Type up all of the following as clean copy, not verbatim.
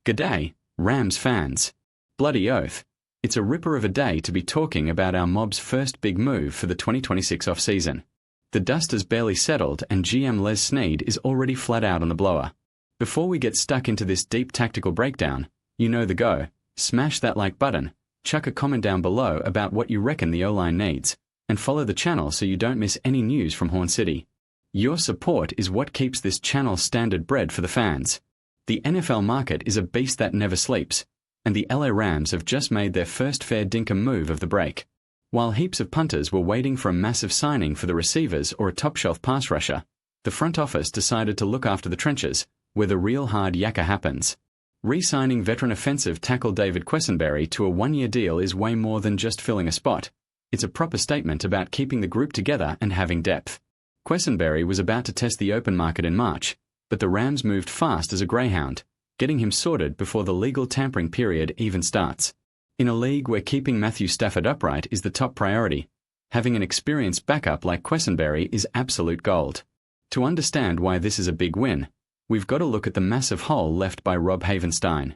G'day, Rams fans. Bloody oath. It's a ripper of a day to be talking about our mob's first big move for the 2026 off-season. The dust has barely settled and GM Les Snead is already flat out on the blower. Before we get stuck into this deep tactical breakdown, you know the go. Smash that like button, chuck a comment down below about what you reckon the O-line needs, and follow the channel so you don't miss any news from Horn City. Your support is what keeps this channel standard bread for the fans. The NFL market is a beast that never sleeps, and the LA Rams have just made their first fair dinkum move of the break. While heaps of punters were waiting for a massive signing for the receivers or a top-shelf pass rusher, the front office decided to look after the trenches, where the real hard yakka happens. Re-signing veteran offensive tackle David Quessenberry to a one-year deal is way more than just filling a spot. It's a proper statement about keeping the group together and having depth. Quessenberry was about to test the open market in March, but the Rams moved fast as a greyhound, getting him sorted before the legal tampering period even starts. In a league where keeping Matthew Stafford upright is the top priority, having an experienced backup like Quessenberry is absolute gold. To understand why this is a big win, we've got to look at the massive hole left by Rob Havenstein.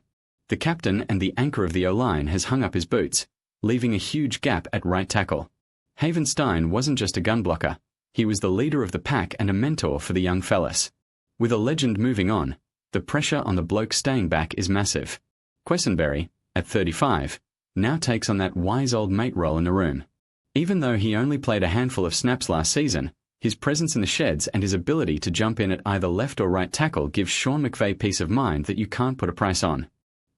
The captain and the anchor of the O-line has hung up his boots, leaving a huge gap at right tackle. Havenstein wasn't just a gun blocker, he was the leader of the pack and a mentor for the young fellas. With a legend moving on, the pressure on the bloke staying back is massive. Quessenberry, at 35, now takes on that wise old mate role in the room. Even though he only played a handful of snaps last season, his presence in the sheds and his ability to jump in at either left or right tackle gives Sean McVay peace of mind that you can't put a price on.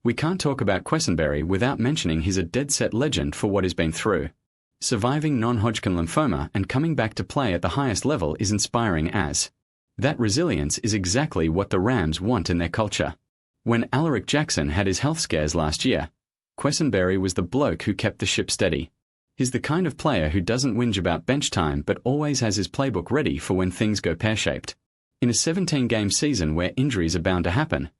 We can't talk about Quessenberry without mentioning he's a dead-set legend for what he's been through. Surviving non-Hodgkin lymphoma and coming back to play at the highest level is inspiring as. That resilience is exactly what the Rams want in their culture. When Alaric Jackson had his health scares last year, Quessenberry was the bloke who kept the ship steady. He's the kind of player who doesn't whinge about bench time but always has his playbook ready for when things go pear-shaped. In a 17-game season where injuries are bound to happen,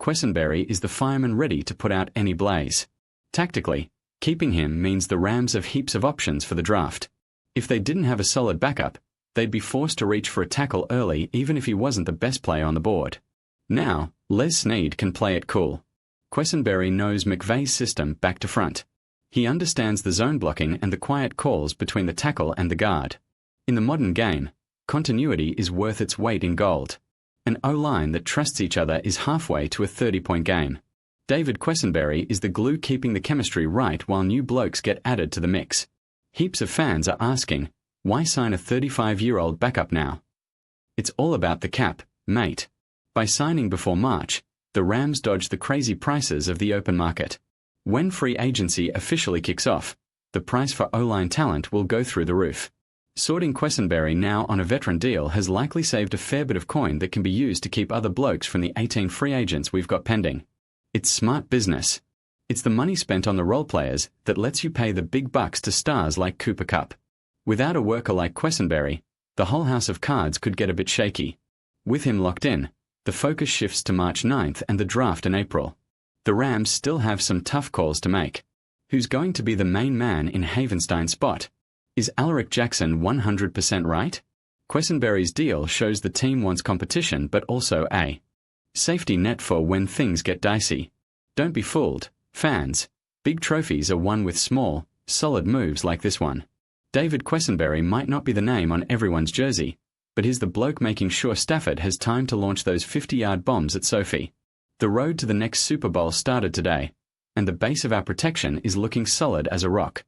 Quessenberry is the fireman ready to put out any blaze. Tactically, keeping him means the Rams have heaps of options for the draft. If they didn't have a solid backup, they'd be forced to reach for a tackle early even if he wasn't the best player on the board. Now, Les Snead can play it cool. Quessenberry knows McVay's system back to front. He understands the zone blocking and the quiet calls between the tackle and the guard. In the modern game, continuity is worth its weight in gold. An O-line that trusts each other is halfway to a 30-point game. David Quessenberry is the glue keeping the chemistry right while new blokes get added to the mix. Heaps of fans are asking, why sign a 35-year-old backup now? It's all about the cap, mate. By signing before March, the Rams dodge the crazy prices of the open market. When free agency officially kicks off, the price for O-line talent will go through the roof. Sorting Quessenberry now on a veteran deal has likely saved a fair bit of coin that can be used to keep other blokes from the 18 free agents we've got pending. It's smart business. It's the money spent on the role players that lets you pay the big bucks to stars like Cooper Kupp. Without a worker like Quessenberry, the whole house of cards could get a bit shaky. With him locked in, the focus shifts to March 9th and the draft in April. The Rams still have some tough calls to make. Who's going to be the main man in Havenstein's spot? Is Alaric Jackson 100% right? Quessenberry's deal shows the team wants competition but also a safety net for when things get dicey. Don't be fooled, fans. Big trophies are won with small, solid moves like this one. David Quessenberry might not be the name on everyone's jersey, but he's the bloke making sure Stafford has time to launch those 50-yard bombs at Sophie. The road to the next Super Bowl started today, and the base of our protection is looking solid as a rock.